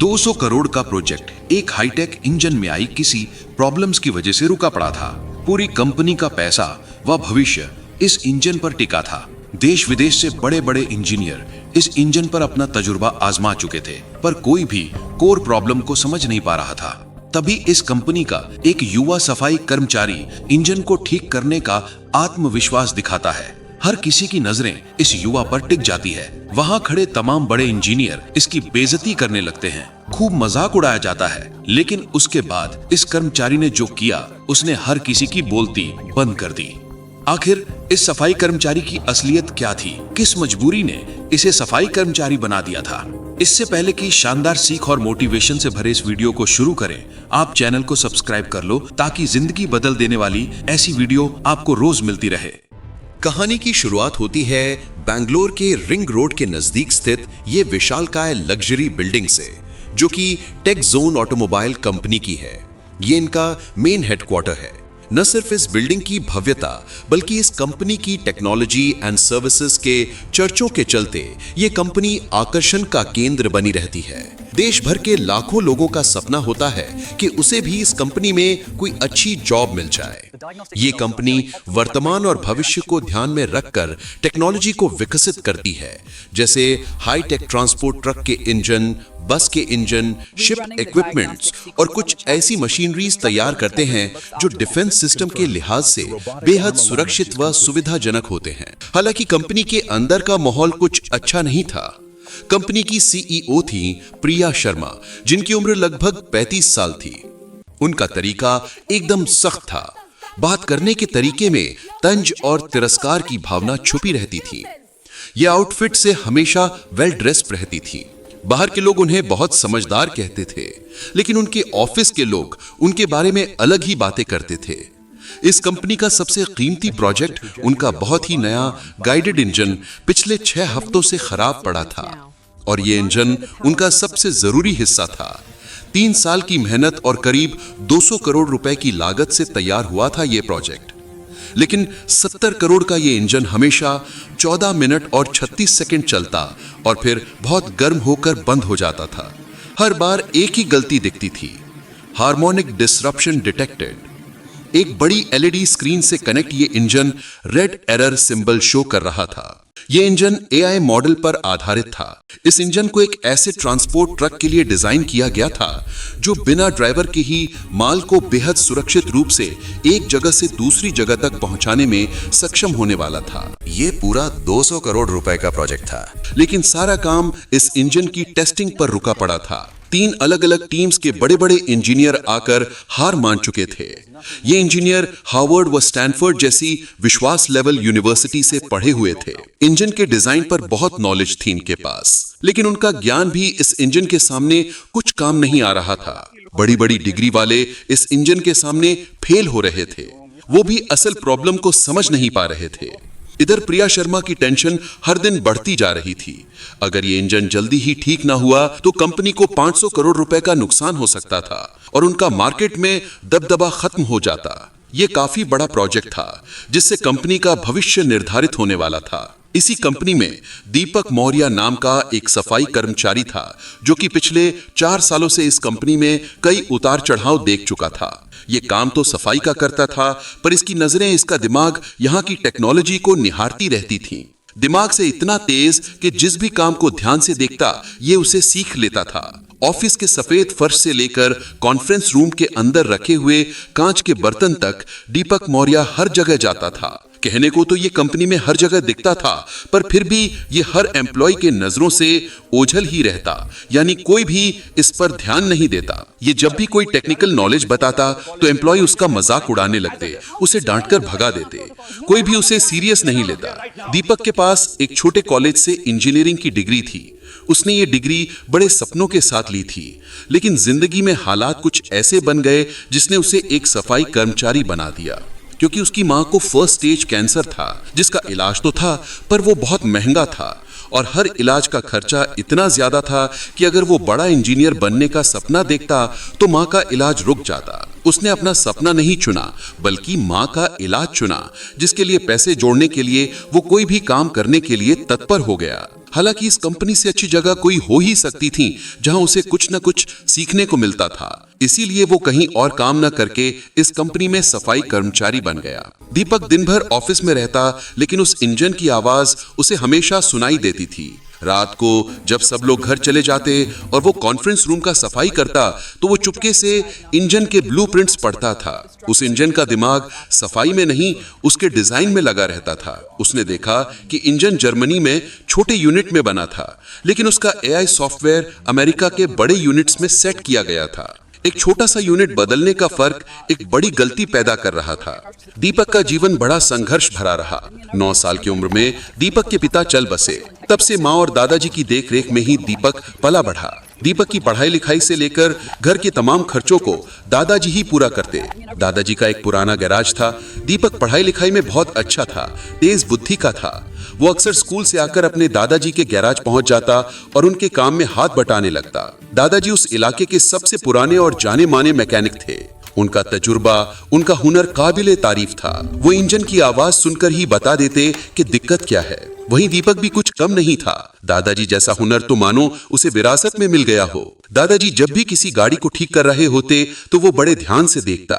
200 करोड़ का प्रोजेक्ट एक hi tech engine में आई किसी प्रॉब्लम्स की वजह से रुका पड़ा था। पूरी कंपनी का पैसा व भविष्य इस इंजन पर टिका था। देश विदेश से बड़े बड़े इंजीनियर इस इंजन पर अपना तजुर्बा आजमा चुके थे, पर कोई भी कोर प्रॉब्लम को समझ नहीं पा रहा था। तभी इस कंपनी का एक युवा सफाई कर्मचारी इंजन को ठीक करने का आत्मविश्वास दिखाता है। हर किसी की नजरें इस युवा पर टिक जाती है। वहां खड़े तमाम बड़े इंजीनियर इसकी बेइज्जती करने लगते हैं, खूब मजाक उड़ाया जाता है। लेकिन उसके बाद इस कर्मचारी ने जो किया, उसने हर किसी की बोलती बंद कर दी। आखिर इस सफाई कर्मचारी की असलियत क्या थी? किस मजबूरी ने इसे सफाई कर्मचारी बना दिया था? इससे पहले कि शानदार सीख और मोटिवेशन से भरे इस वीडियो को शुरू करें, आप चैनल को सब्सक्राइब कर लो ताकि जिंदगी बदल देने वाली ऐसी वीडियो आपको रोज मिलती रहे। कहानी की शुरुआत होती है बैंगलोर के रिंग रोड के नजदीक स्थित ये विशालकाय लग्जरी बिल्डिंग से, जो कि टेक जोन ऑटोमोबाइल कंपनी की है। ये इनका मेन हेडक्वार्टर है। न सिर्फ इस बिल्डिंग की भव्यता, बल्कि इस कंपनी की टेक्नोलॉजी एंड सर्विसेज के चर्चों के चलते ये कंपनी आकर्षण का केंद्र बनी रहती है। देश भर के लाखों लोगों का सपना होता है कि उसे भी इस कंपनी में कोई अच्छी जॉब मिल जाए। ये कंपनी वर्तमान और भविष्य को ध्यान में रखकर टेक्नोलॉजी को विकसित करती है, जैसे हाई टेक ट्रांसपोर्ट ट्रक के इंजन, बस के इंजन, शिप इक्विपमेंट्स और कुछ ऐसी मशीनरीज तैयार करते हैं जो डिफेंस सिस्टम के लिहाज से बेहद सुरक्षित व सुविधाजनक होते हैं। हालांकि कंपनी के अंदर का माहौल कुछ अच्छा नहीं था। कंपनी की सीईओ थी प्रिया शर्मा, जिनकी उम्र लगभग 35 साल थी। उनका तरीका एकदम सख्त था। बात करने के तरीके में तंज और तिरस्कार की भावना छुपी रहती थी। ये आउटफिट से हमेशा वेल ड्रेस्ड रहती थी। बाहर के लोग उन्हें बहुत समझदार कहते थे, लेकिन उनके ऑफिस के लोग उनके बारे में अलग ही बातें करते थे। इस कंपनी का सबसे कीमती प्रोजेक्ट उनका बहुत ही नया गाइडेड इंजन पिछले 6 हफ्तों से खराब पड़ा था, और ये इंजन उनका सबसे जरूरी हिस्सा था। 3 साल की मेहनत और करीब 200 करोड़ रुपए की लागत से तैयार हुआ था ये प्रोजेक्ट। लेकिन 70 करोड़ का ये इंजन हमेशा 14 मिनट और 36 सेकंड चलता और फिर बहुत गर्म होकर बंद हो जाता था। हर बार एक ही गलती दिखती थी, हार्मोनिक डिसरप्शन डिटेक्टेड। एक बड़ी एलईडी स्क्रीन से कनेक्ट ये engine red error symbol show कर रहा था। ये इंजन एआई मॉडल पर आधारित था। इस इंजन को एक ऐसे ट्रांसपोर्ट ट्रक के लिए डिजाइन किया गया था जो बिना ड्राइवर के ही माल को बेहद सुरक्षित रूप से एक जगह से दूसरी जगह तक पहुंचाने में सक्षम होने वाला था। ये पूरा 200 करोड़ रुपए का प्रोजेक्ट था, लेकिन सारा काम इस इंजन की टेस्टिंग पर रुका पड़ा था। 3 अलग अलग टीम्स के बड़े बड़े इंजीनियर आकर हार मान चुके थे। ये इंजीनियर हार्वर्ड व स्टैनफोर्ड जैसी विश्वास लेवल यूनिवर्सिटी से पढ़े हुए थे। इंजन के डिजाइन पर बहुत नॉलेज थी इनके पास, लेकिन उनका ज्ञान भी इस इंजन के सामने कुछ काम नहीं आ रहा था। बड़ी बड़ी डिग्री वाले इस इंजन के सामने फेल हो रहे थे। वो भी असल प्रॉब्लम को समझ नहीं पा रहे थे। इधर प्रिया शर्मा की टेंशन हर दिन बढ़ती जा रही थी। अगर ये इंजन जल्दी ही ठीक ना हुआ तो कंपनी को 500 करोड़ रुपए का नुकसान हो सकता था और उनका मार्केट में दबदबा खत्म हो जाता। ये काफी बड़ा प्रोजेक्ट था जिससे कंपनी का भविष्य निर्धारित होने वाला था। इसी कंपनी में दीपक मौर्य नाम का एक सफाई कर्मचारी था, जो कि पिछले 4 सालों से इस कंपनी में कई उतार चढ़ाव देख चुका था। ये काम तो सफाई का करता था, पर इसकी नजरें, इसका दिमाग यहाँ की टेक्नोलॉजी को निहारती रहती थीं। दिमाग से इतना तेज कि जिस भी काम को ध्यान से देखता ये उसे सीख लेता था। ऑफिस के सफेद फर्श से लेकर कॉन्फ्रेंस रूम के अंदर रखे हुए कांच के बर्तन तक दीपक मौर्य हर जगह जाता था। कहने को तो ये कंपनी में हर जगह दिखता था, पर फिर भी ये हर एम्प्लॉय के नजरों से ओझल ही रहता, यानी कोई भी इस पर ध्यान नहीं देता। ये जब भी कोई टेक्निकल नॉलेज बताता तो एम्प्लॉय उसका मजाक उड़ाने लगते, उसे डांटकर भगा देते। कोई भी उसे सीरियस नहीं लेता। दीपक के पास एक छोटे कॉलेज से इंजीनियरिंग की डिग्री थी। उसने ये डिग्री बड़े सपनों के साथ ली थी, लेकिन जिंदगी में हालात कुछ ऐसे बन गए जिसने उसे एक सफाई कर्मचारी बना दिया। क्योंकि उसकी मां को फर्स्ट स्टेज कैंसर था, जिसका इलाज तो था, पर वो बहुत महंगा था और हर इलाज का खर्चा इतना ज्यादा था कि अगर वो बड़ा इंजीनियर बनने का सपना देखता तो मां का इलाज रुक जाता। उसने अपना सपना नहीं चुना बल्कि माँ का इलाज चुना, जिसके लिए पैसे जोड़ने के लिए वो कोई भी काम करने के लिए तत्पर हो गया। हालांकि इस कंपनी से अच्छी जगह कोई हो ही सकती थी जहां उसे कुछ न कुछ सीखने को मिलता था। इसीलिए वो कहीं और काम न करके इस कंपनी में सफाई कर्मचारी बन गया। दीपक दिन भर ऑफिस में रहता, लेकिन उस इंजन की आवाज उसे हमेशा सुनाई देती थी। रात को जब सब लोग घर चले जाते और वो कॉन्फ्रेंस रूम का सफाई करता तो वो चुपके से इंजन के ब्लूप्रिंट्स पढ़ता था। उस इंजन का दिमाग सफाई में नहीं, उसके डिजाइन में लगा रहता था। उसने देखा कि इंजन जर्मनी में छोटे यूनिट में बना था, लेकिन उसका एआई सॉफ्टवेयर अमेरिका के बड़े यूनिट्स में सेट किया गया था। एक छोटा सा यूनिट बदलने का फर्क एक बड़ी गलती पैदा कर रहा था। दीपक का जीवन बड़ा संघर्ष भरा रहा। 9 साल की उम्र में दीपक के पिता चल बसे। तब से माँ और दादाजी की देखरेख में ही दीपक पला बढ़ा। दीपक की पढ़ाई लिखाई से लेकर घर के तमाम खर्चों को दादाजी ही पूरा करते। दादाजी का एक पुराना गैराज था। दीपक पढ़ाई लिखाई में बहुत अच्छा था, तेज बुद्धि का था। वो अक्सर स्कूल से आकर अपने दादाजी के गैराज पहुंच जाता और उनके काम में हाथ बटाने लगता। दादाजी उस इलाके के सबसे पुराने और जाने माने मैकेनिक थे। उनका तजुर्बा, उनका हुनर काबिले तारीफ था। वो इंजन की आवाज सुनकर ही बता देते कि दिक्कत क्या है। वहीं दीपक भी कुछ कम नहीं था। दादाजी जैसा हुनर तो मानो उसे विरासत में मिल गया हो। दादाजी जब भी किसी गाड़ी को ठीक कर रहे होते तो वो बड़े ध्यान से देखता,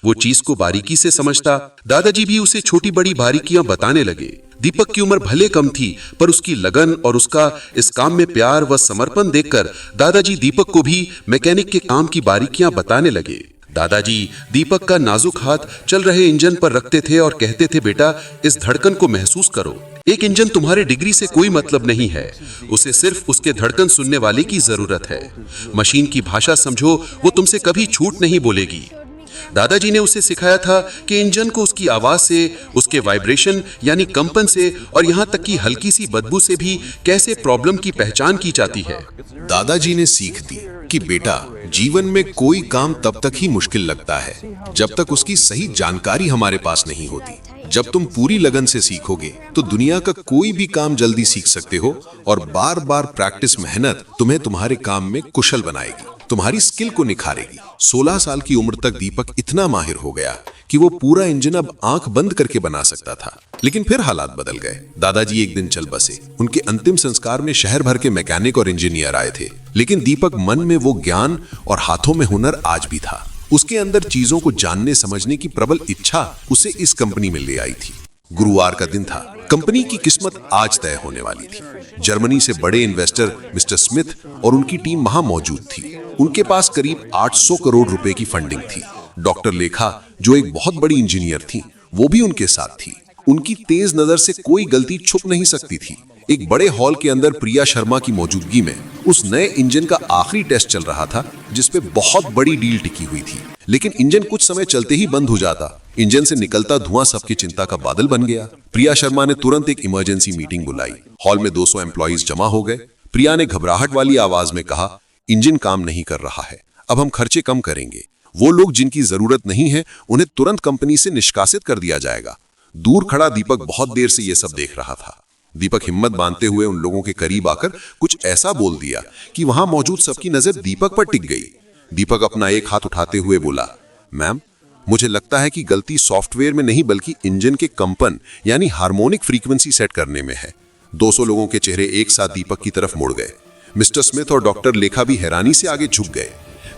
वो चीज को बारीकी से समझता। दादाजी भी उसे छोटी बड़ी बारीकियां बताने लगे। दीपक की उम्र भले कम थी, पर उसकी लगन और उसका इस काम में प्यार व समर्पण देखकर दादाजी दीपक को भी मैकेनिक के काम की बारीकियां बताने लगे। दादाजी दीपक का नाजुक हाथ चल रहे इंजन पर रखते थे और कहते थे, बेटा इस धड़कन को महसूस करो। एक इंजन तुम्हारे डिग्री से कोई मतलब नहीं है, उसे सिर्फ उसके धड़कन सुनने वाले की जरूरत है। मशीन की भाषा समझो, वो तुमसे कभी झूठ नहीं बोलेगी। दादाजी ने उसे सिखाया था कि इंजन को उसकी आवाज से, उसके वाइब्रेशन यानी कंपन से और यहाँ तक कि हल्की सी बदबू से भी कैसे प्रॉब्लम की पहचान की जाती है। दादाजी ने सीख दी कि बेटा, जीवन में कोई काम तब तक ही मुश्किल लगता है जब तक उसकी सही जानकारी हमारे पास नहीं होती। जब तुम पूरी लगन से सीखोगे तो दुनिया का कोई भी काम जल्दी सीख सकते हो और बार बार प्रैक्टिस मेहनत तुम्हें तुम्हारे काम में कुशल बनाएगी, तुम्हारी स्किल को निखारेगी। 16 साल की उम्र तक दीपक इतना माहिर हो गया कि वो पूरा इंजन अब आंख बंद करके बना सकता था। लेकिन फिर हालात बदल गए। दादाजी एक दिन चल बसे। उनके अंतिम संस्कार में शहर भर के मैकेनिक और इंजीनियर आए थे, लेकिन दीपक मन में वो ज्ञान और हाथों में हुनर आज भी था। उसके अंदर चीजों को जानने समझने की प्रबल इच्छा उसे इस कंपनी में ले आई थी। गुरुवार का दिन था। कंपनी की किस्मत आज तय होने वाली थी। जर्मनी से बड़े इन्वेस्टर मिस्टर स्मिथ और उनकी टीम वहां मौजूद थी। उनके पास करीब 800 करोड़ रुपए की फंडिंग थी। डॉक्टर लेखा, जो एक बहुत बड़ी इंजीनियर थी, वो भी उनके साथ थी। उनकी तेज नजर से कोई गलती छुप नहीं सकती थी। एक बड़े हॉल के अंदर प्रिया शर्मा की मौजूदगी में उस नए इंजन का आखिरी टेस्ट चल रहा था, जिसपे बहुत बड़ी डील टिकी हुई थी। लेकिन इंजन कुछ समय चलते ही बंद हो जाता। इंजन से निकलता धुआं सबकी चिंता का बादल बन गया। प्रिया शर्मा ने तुरंत एक इमरजेंसी मीटिंग बुलाई। हॉल में 200 एम्प्लॉइज जमा हो गए। प्रिया ने घबराहट वाली आवाज में कहा, इंजन काम नहीं कर रहा है, अब हम खर्चे कम करेंगे। वो लोग जिनकी जरूरत नहीं है उन्हें तुरंत कंपनी से निष्कासित कर दिया जाएगा। दूर खड़ा दीपक बहुत देर से ये सब देख रहा था। दीपक हिम्मत बांधते हुए उन लोगों के करीब आकर कुछ ऐसा बोल दिया कि वहां मौजूद सबकी नजर दीपक पर टिक गई। दीपक अपना एक हाथ उठाते हुए बोला, मैम, मुझे लगता है कि गलती सॉफ्टवेयर में नहीं बल्कि इंजन के कंपन यानी हार्मोनिक फ्रीक्वेंसी सेट करने में है। 200 लोगों के चेहरे एक साथ दीपक की तरफ मुड़ गए। मिस्टर स्मिथ और डॉक्टर लेखा भी हैरानी से आगे झुक गए।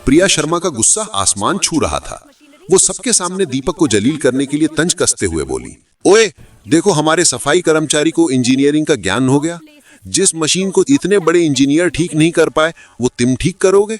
प्रिया शर्मा का गुस्सा आसमान छू रहा था। वो सबके सामने दीपक को जलील करने के लिए तंज कसते हुए बोली, ओए देखो, हमारे सफाई कर्मचारी को इंजीनियरिंग का ज्ञान हो गया। जिस मशीन को इतने बड़े इंजीनियर ठीक नहीं कर पाए, वो तुम ठीक करोगे।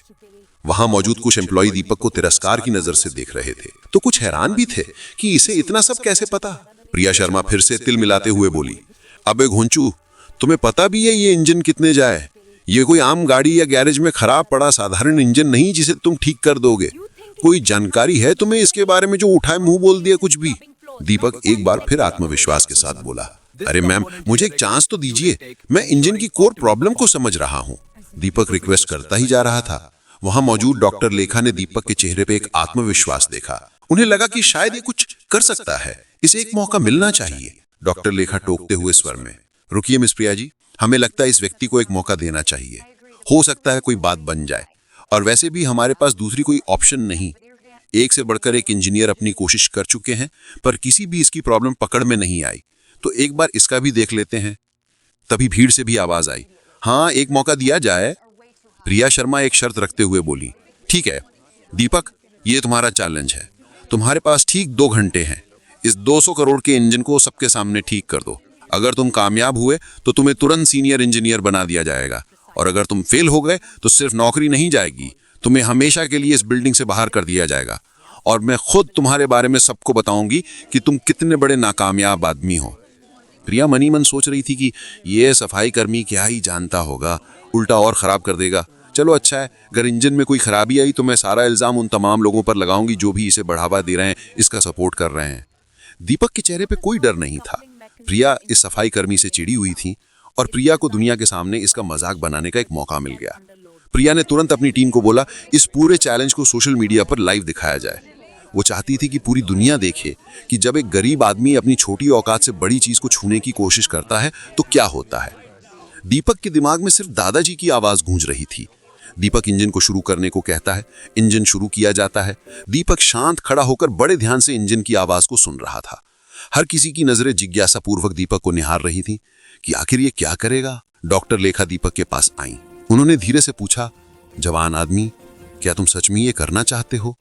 वहां मौजूद कुछ एम्प्लॉय दीपक को तिरस्कार की नजर से देख रहे थे, तो कुछ हैरान भी थे कि इसे इतना सब कैसे पता। प्रिया शर्मा फिर से तिल मिलाते हुए बोली, अबे घुंचू, तुम्हें पता भी है ये इंजन कितने जाए? ये कोई आम गाड़ी या गैरेज में खराब पड़ा साधारण इंजन नहीं जिसे तुम ठीक कर दोगे। कोई जानकारी है तुम्हें इसके बारे में जो उठाए मुंह बोल दिया कुछ भी? दीपक एक बार फिर आत्मविश्वास के साथ बोला, अरे मैम, मुझे एक चांस तो दीजिए, मैं इंजन की कोर प्रॉब्लम को समझ रहा हूँ। दीपक रिक्वेस्ट करता ही जा रहा था। वहां मौजूद डॉक्टर लेखा ने दीपक के चेहरे पे एक आत्मविश्वास देखा। उन्हें लगा कि शायद ये कुछ कर सकता है, इसे एक मौका मिलना चाहिए। डॉक्टर लेखा टोकते हुए स्वर में, रुकिए मिस प्रिया जी, हमें लगता है इस व्यक्ति को एक मौका देना चाहिए। हो सकता है कोई बात बन जाए, और वैसे भी हमारे पास दूसरी कोई ऑप्शन नहीं। एक से बढ़कर एक इंजीनियर अपनी कोशिश कर चुके हैं, पर किसी भी इसकी प्रॉब्लम पकड़ में नहीं आई। तो एक बार इसका भी देख लेते हैं। तभी भीड़ से भी आवाज आई, हाँ एक मौका दिया जाए। प्रिया शर्मा एक शर्त रखते हुए बोली, ठीक है दीपक, ये तुम्हारा चैलेंज है। तुम्हारे पास ठीक 2 घंटे हैं। इस 200 करोड़ के इंजन को सबके सामने ठीक कर दो। अगर तुम कामयाब हुए तो तुम्हें तुरंत सीनियर इंजीनियर बना दिया जाएगा, और अगर तुम फेल हो गए तो सिर्फ नौकरी नहीं जाएगी, तुम्हें हमेशा के लिए इस बिल्डिंग से बाहर कर दिया जाएगा। और मैं खुद तुम्हारे बारे में सबको बताऊंगी कि तुम कितने बड़े नाकामयाब आदमी हो। प्रिया मनी मन सोच रही थी कि ये सफाई कर्मी क्या ही जानता होगा, उल्टा और खराब कर देगा। चलो अच्छा है, अगर इंजन में कोई खराबी आई तो मैं सारा इल्जाम उन तमाम लोगों पर लगाऊंगी जो भी इसे बढ़ावा दे रहे हैं, इसका सपोर्ट कर रहे हैं। दीपक के चेहरे पे कोई डर नहीं था। प्रिया इस सफाई कर्मी से चिड़ी हुई थी और प्रिया को दुनिया के सामने इसका मजाक बनाने का एक मौका मिल गया। प्रिया ने तुरंत अपनी टीम को बोला, इस पूरे चैलेंज को सोशल मीडिया पर लाइव दिखाया जाए। वो चाहती थी कि पूरी दुनिया देखे कि जब एक गरीब आदमी अपनी छोटी औकात से बड़ी चीज को छूने की कोशिश करता है तो क्या होता है। दीपक के दिमाग में सिर्फ दादाजी की आवाज गूंज रही थी। दीपक इंजन को शुरू करने को कहता है, इंजन शुरू किया जाता है। दीपक शांत खड़ा होकर बड़े ध्यान से इंजन की आवाज को सुन रहा था। हर किसी की नजरें जिज्ञासा पूर्वक दीपक को निहार रही थी कि आखिर ये क्या करेगा। डॉक्टर लेखा दीपक के पास आई। उन्होंने धीरे से पूछा, जवान आदमी, क्या तुम सच में ये करना चाहते हो?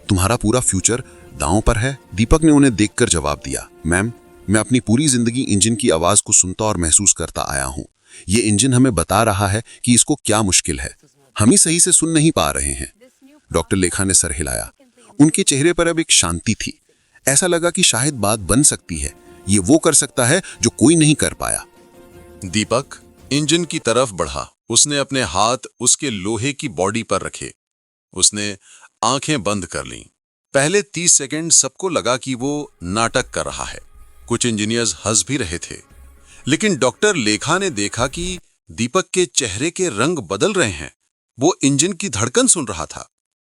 तुम्हारा पूरा फ्यूचर दांव पर है। दीपक ने उन्हें देखकर जवाब दिया, मैम, मैं अपनी पूरी जिंदगी इंजन की आवाज को सुनता और महसूस करता आया हूं। ये इंजन हमें बता रहा है कि इसको क्या मुश्किल है, हम ही सही से सुन नहीं पा रहे हैं। डॉक्टर लेखा ने सर हिलाया। उनके चेहरे पर अब एक शांति थी। ऐसा लगा कि शायद बात बन सकती है। ये वो कर सकता है जो कोई नहीं कर पाया। दीपक इंजन की तरफ बढ़ा। उसने अपने हाथ उसके लोहे की बॉडी पर रखे। उसने आंखें बंद कर लीं। पहले 30 सेकंड सबको लगा कि वो नाटक कर रहा है। कुछ इंजीनियर्स हंस भी रहे थे, लेकिन डॉक्टर लेखा ने देखा कि दीपक के चेहरे के रंग बदल रहे हैं। वो इंजन की धड़कन सुन रहा था।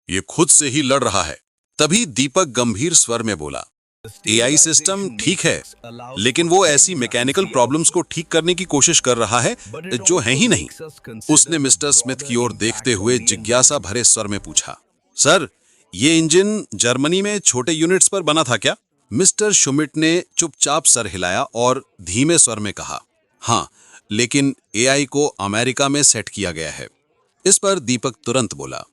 ये खुद से ही लड़ रहा है। तभी दीपक गंभीर स्वर में बोला, एआई सिस्टम ठीक है, लेकिन वो ऐसी मैकेनिकल प्रॉब्लम्स को ठीक करने की कोशिश कर रहा है जो है ही नहीं। उसने मिस्टर स्मिथ की ओर देखते हुए जिज्ञासा भरे स्वर में पूछा, सर, ये इंजन जर्मनी में छोटे यूनिट्स पर बना था क्या? मिस्टर शुमिट ने चुपचाप सर हिलाया और धीमे स्वर में कहा, हाँ, लेकिन एआई को अमेरिका में सेट किया गया है। इस पर दीपक तुरंत बोला,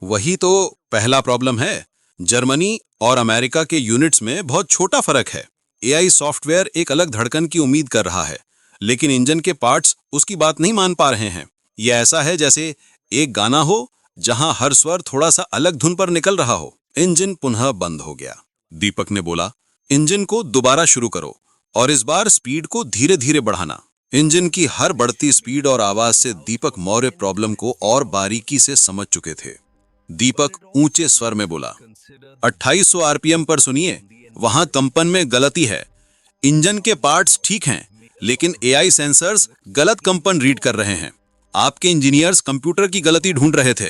वही तो पहला प्रॉब्लम है। जर्मनी और अमेरिका के यूनिट्स में बहुत छोटा फर्क है। एआई सॉफ्टवेयर एक अलग धड़कन की उम्मीद कर रहा है, लेकिन इंजन के पार्ट्स उसकी बात नहीं मान पा रहे हैं। यह ऐसा है जैसे एक गाना हो जहां हर स्वर थोड़ा सा अलग धुन पर निकल रहा हो। इंजन पुनः बंद हो गया। दीपक ने बोला, इंजन को दोबारा शुरू करो और इस बार स्पीड को धीरे धीरे बढ़ाना। इंजन की हर बढ़ती स्पीड और आवाज से दीपक मौर्य प्रॉब्लम को और बारीकी से समझ चुके थे। दीपक ऊंचे स्वर में बोला, 2800 आरपीएम पर सुनिए, वहां कंपन में गलती है। इंजन के पार्ट्स ठीक हैं, लेकिन एआई सेंसर्स गलत कंपन रीड कर रहे हैं। आपके इंजीनियर्स कंप्यूटर की गलती ढूंढ रहे थे,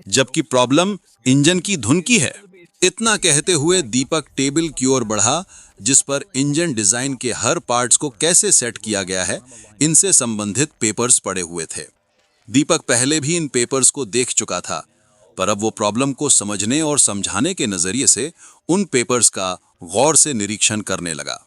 जबकि प्रॉब्लम इंजन की धुन की है। इतना कहते हुए दीपक टेबल की ओर बढ़ा जिस पर इंजन डिजाइन के हर पार्ट्स को कैसे सेट किया गया है, इनसे संबंधित पेपर्स पड़े हुए थे। दीपक पहले भी इन पेपर्स को देख चुका था, पर अब वो प्रॉब्लम को समझने और समझाने के नजरिए से उन पेपर्स का गौर से निरीक्षण करने लगा।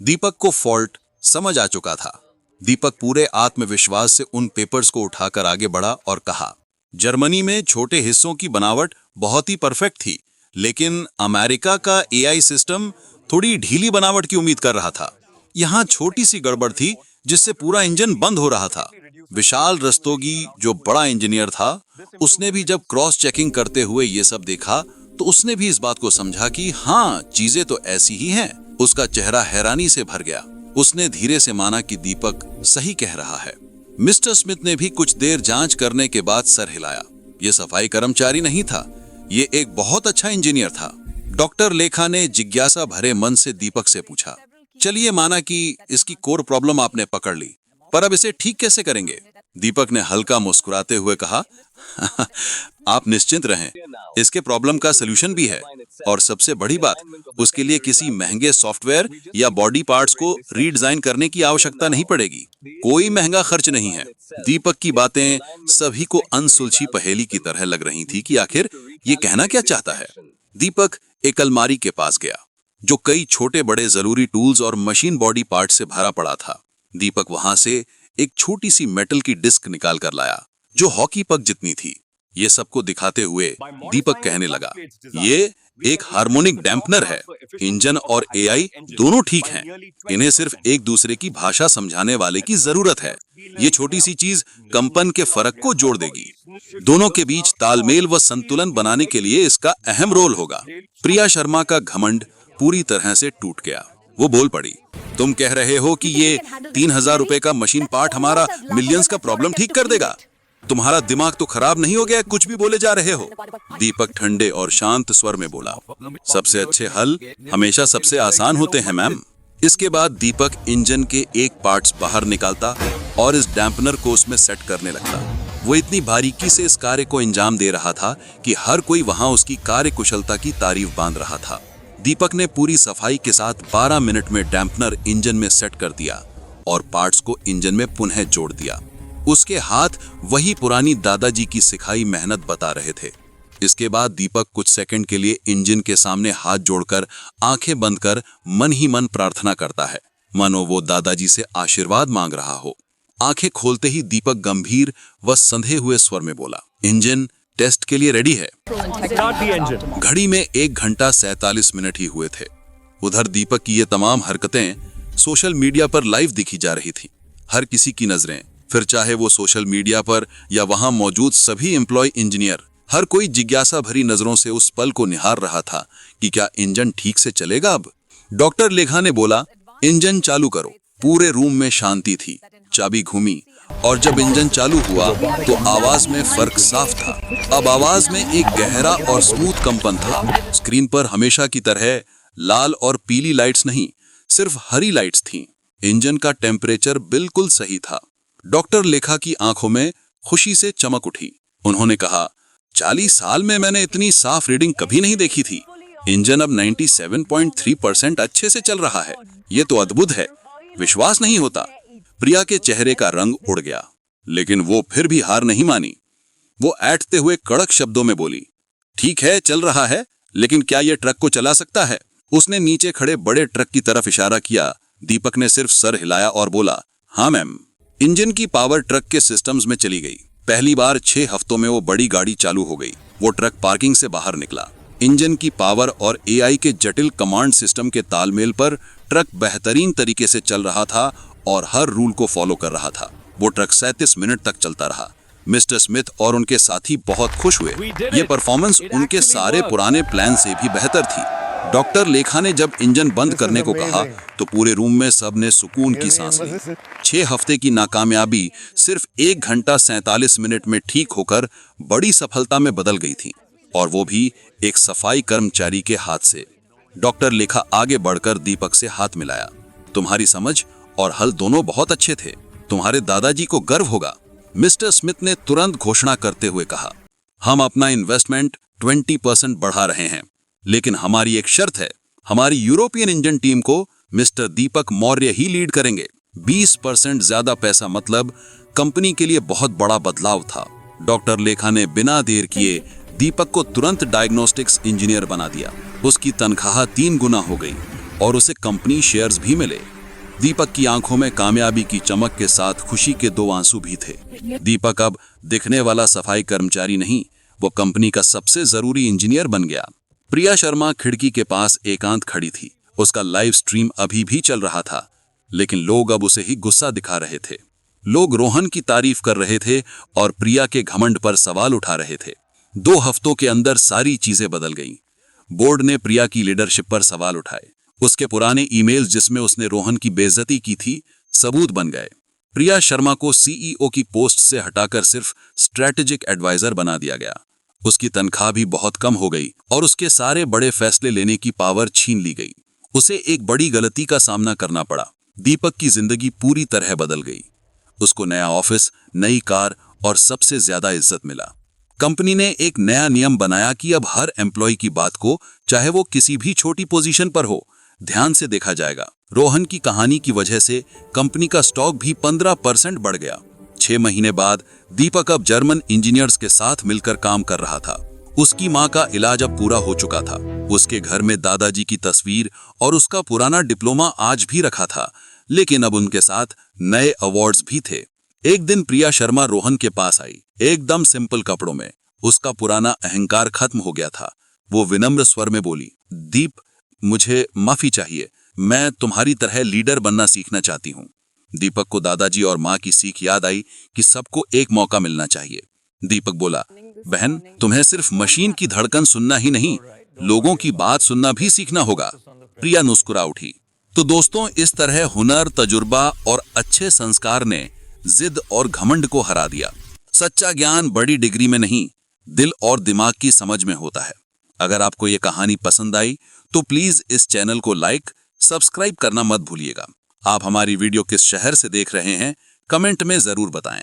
दीपक को फॉल्ट समझ आ चुका था। दीपक पूरे आत्मविश्वास से उन पेपर्स को उठाकर आगे बढ़ा और कहा, जर्मनी में छोटे हिस्सों की बनावट बहुत ही परफेक्ट थी, लेकिन अमेरिका का एआई सिस्टम थोड़ी ढीली बनावट की उम्मीद कर रहा था। यहाँ छोटी सी गड़बड़ थी जिससे पूरा इंजन बंद हो रहा था। विशाल रस्तोगी, जो बड़ा इंजीनियर था, उसने भी जब क्रॉस चेकिंग करते हुए ये सब देखा तो उसने भी इस बात को समझा कि हाँ, चीजें तो ऐसी ही हैं। उसका चेहरा हैरानी से भर गया। उसने धीरे से माना कि दीपक सही कह रहा है। मिस्टर स्मिथ ने भी कुछ देर जांच करने के बाद सर हिलाया। यह सफाई कर्मचारी नहीं था, ये एक बहुत अच्छा इंजीनियर था। डॉक्टर लेखा ने जिज्ञासा भरे मन से दीपक से पूछा, चलिए माना कि इसकी कोर प्रॉब्लम आपने पकड़ ली, पर अब इसे ठीक कैसे करेंगे? दीपक ने हल्का मुस्कुराते हुए कहा, आप निश्चिंत रहें, इसके प्रॉब्लम का सलूशन भी है, और सबसे बड़ी बात, उसके लिए किसी महंगे सॉफ्टवेयर या बॉडी पार्ट्स को रीडिजाइन करने की आवश्यकता नहीं पड़ेगी। कोई महंगा खर्च नहीं है। दीपक की बातें सभी को अनसुलझी पहेली की तरह लग रही थी कि आखिर ये कहना क्या चाहता है। दीपक एक अलमारी के पास गया जो कई छोटे बड़े जरूरी टूल्स और मशीन बॉडी पार्ट से भरा पड़ा था। दीपक वहां से एक छोटी सी मेटल की डिस्क निकाल कर लाया जो हॉकी पक जितनी थी। ये सबको दिखाते हुए दीपक कहने लगा, ये एक हार्मोनिक डैम्पनर है। इंजन और एआई दोनों ठीक हैं। इन्हें सिर्फ एक दूसरे की भाषा समझाने वाले की जरूरत है। ये छोटी सी चीज कंपन के फर्क को जोड़ देगी। दोनों के बीच तालमेल व संतुलन बनाने के लिए इसका अहम रोल होगा। प्रिया शर्मा का घमंड पूरी तरह से टूट गया। वो बोल पड़ी, तुम कह रहे हो कि ये 3000 रुपए का मशीन पार्ट हमारा मिलियंस का प्रॉब्लम ठीक कर देगा? तुम्हारा दिमाग तो खराब नहीं हो गया, कुछ भी बोले जा रहे हो। दीपक ठंडे और शांत स्वर में बोला, सबसे अच्छे हल हमेशा सबसे आसान होते हैं मैम। इसके बाद दीपक इंजन के एक पार्ट्स बाहर निकालता और इस डैम्पनर को उसमें सेट करने लगता। वो इतनी बारीकी से इस कार्य को अंजाम दे रहा था कि हर कोई वहां उसकी कार्य कुशलता की तारीफ बांध रहा था। दीपक ने पूरी सफाई के साथ 12 मिनट में डैम्पनर इंजन में सेट कर दिया और पार्ट्स को इंजन में पुनः जोड़ दिया। उसके हाथ वही पुरानी दादाजी की सिखाई मेहनत बता रहे थे। इसके बाद दीपक कुछ सेकंड के लिए इंजन के सामने हाथ जोड़कर आंखें बंद कर मन ही मन प्रार्थना करता है, मानो वो दादाजी से आशीर्वाद मांग रहा हो। आंखें खोलते ही दीपक गंभीर व संधे हुए स्वर में बोला, इंजन टेस्ट के लिए रेडी है। घड़ी में 1 घंटा 47 मिनट ही हुए थे। उधर दीपक की ये तमाम हरकतें सोशल मीडिया पर लाइव दिखी जा रही थी। हर किसी की नजरें, फिर चाहे वो सोशल मीडिया पर या वहां मौजूद सभी एम्प्लॉय इंजीनियर, हर कोई जिज्ञासा भरी नजरों से उस पल को निहार रहा था कि क्या इंजन ठीक से चलेगा अब। डॉक्टर लेखा ने बोला, इंजन चालू करो। पूरे रूम में शांति थी। चाबी घूमी और जब इंजन चालू हुआ तो आवाज में फर्क साफ था। अब आवाज में एक गहरा और स्मूथ कंपन था। स्क्रीन पर हमेशा की तरह लाल और पीली लाइट्स नहीं, सिर्फ हरी लाइट्स थीं। इंजन का टेम्परेचर बिल्कुल सही था। डॉक्टर लेखा की आंखों में खुशी से चमक उठी। उन्होंने कहा, 40 साल में मैंने इतनी साफ रीडिंग कभी नहीं देखी थी। इंजन अब 97.3% अच्छे से चल रहा है। ये तो अद्भुत है, विश्वास नहीं होता। प्रिया के चेहरे का रंग उड़ गया, लेकिन वो फिर भी हार नहीं मानी। वो ऐंठते हुए कड़क शब्दों में बोली, ठीक है चल रहा है, लेकिन क्या ये ट्रक को चला सकता है? उसने नीचे खड़े बड़े ट्रक की तरफ इशारा किया। दीपक ने सिर्फ सर हिलाया और बोला, हाँ मैम। इंजन की पावर ट्रक के सिस्टम्स में चली गई। पहली बार 6 हफ्तों में वो बड़ी गाड़ी चालू हो गई। वो ट्रक पार्किंग से बाहर निकला। इंजन की पावर और एआई के जटिल कमांड सिस्टम के तालमेल पर ट्रक बेहतरीन तरीके से चल रहा था और हर रूल को फॉलो कर रहा था। वो ट्रक 37 मिनट तक चलता रहा। मिस्टर स्मिथ और उनके साथी बहुत खुश हुए। ये परफॉर्मेंस उनके सारे पुराने प्लान से भी बेहतर थी। डॉक्टर लेखा ने जब इंजन बंद करने को कहा तो पूरे रूम में सबने सुकून की सांस ली। 6 हफ्ते की नाकामयाबी सिर्फ 1 घंटा 47 मिनट में ठीक होकर बड़ी सफलता में बदल गई थी, और वो भी एक सफाई कर्मचारी के हाथ से। डॉक्टर लेखा आगे बढ़कर दीपक से हाथ मिलाया। तुम्हारी समझ और हल दोनों बहुत अच्छे थे। तुम्हारे दादाजी को गर्व होगा। मिस्टर स्मिथ ने तुरंत घोषणा करते हुए कहा, हम अपना इन्वेस्टमेंट 20% बढ़ा रहे हैं, लेकिन हमारी एक शर्त है। हमारी यूरोपियन इंजन टीम को मिस्टर दीपक मौर्य ही लीड करेंगे। 20% ज्यादा पैसा मतलब कंपनी के लिए बहुत बड़ा बदलाव था। डॉक्टर लेखा ने बिना देर किए दीपक को तुरंत डायग्नोस्टिक्स इंजीनियर बना दिया। उसकी तनख्वाह 3 गुना हो गई और उसे कंपनी शेयर्स भी मिले। दीपक की आंखों में कामयाबी की चमक के साथ खुशी के 2 आंसू भी थे। दीपक अब दिखने वाला सफाई कर्मचारी नहीं, वो कंपनी का सबसे जरूरी इंजीनियर बन गया। प्रिया शर्मा खिड़की के पास एकांत खड़ी थी। उसका लाइव स्ट्रीम अभी भी चल रहा था, लेकिन लोग अब उसे ही गुस्सा दिखा रहे थे। लोग रोहन की तारीफ कर रहे थे और प्रिया के घमंड पर सवाल उठा रहे थे। 2 हफ्तों के अंदर सारी चीजें बदल गईं। बोर्ड ने प्रिया की लीडरशिप पर सवाल उठाए। उसके पुराने ईमेल्स जिसमें उसने रोहन की बेइज्जती की थी, सबूत बन गए। प्रिया शर्मा को सीईओ की पोस्ट से हटाकर सिर्फ स्ट्रेटेजिक एडवाइजर बना दिया गया। उसकी तनख्वाह भी बहुत कम हो गई और उसके सारे बड़े फैसले लेने की पावर छीन ली गई। उसे एक बड़ी गलती का सामना करना पड़ा। दीपक की जिंदगी पूरी तरह बदल गई। उसको नया ऑफिस, नई कार और सबसे ज्यादा इज्जत मिला। कंपनी ने एक नया नियम बनाया कि अब हर एम्प्लॉय की बात को, चाहे वो किसी भी छोटी पोजीशन पर हो, ध्यान से देखा जाएगा। रोहन की कहानी की वजह से कंपनी का स्टॉक भी 15% बढ़ गया। 6 महीने बाद दीपक अब जर्मन इंजीनियर्स के साथ मिलकर काम कर रहा था। उसकी माँ का इलाज अब पूरा हो चुका था। उसके घर में दादाजी की तस्वीर और उसका पुराना डिप्लोमा आज भी रखा था, लेकिन अब उनके साथ नए अवार्ड्स भी थे। एक दिन प्रिया शर्मा रोहन के पास आई, एकदम सिंपल कपड़ों में। उसका पुराना अहंकार खत्म हो गया था। वो विनम्र स्वर में बोली, दीप, मुझे माफी चाहिए, मैं तुम्हारी तरह लीडर बनना सीखना चाहती हूँ। दीपक को दादाजी और माँ की सीख याद आई कि सबको एक मौका मिलना चाहिए। दीपक बोला, बहन, तुम्हें सिर्फ मशीन की धड़कन सुनना ही नहीं, लोगों की बात सुनना भी सीखना होगा। प्रिया मुस्कुरा उठी। तो दोस्तों, इस तरह हुनर, तजुर्बा और अच्छे संस्कार ने जिद और घमंड को हरा दिया। सच्चा ज्ञान बड़ी डिग्री में नहीं, दिल और दिमाग की समझ में होता है। अगर आपको ये कहानी पसंद आई तो प्लीज इस चैनल को लाइक, सब्सक्राइब करना मत भूलिएगा। आप हमारी वीडियो किस शहर से देख रहे हैं, कमेंट में जरूर बताएं।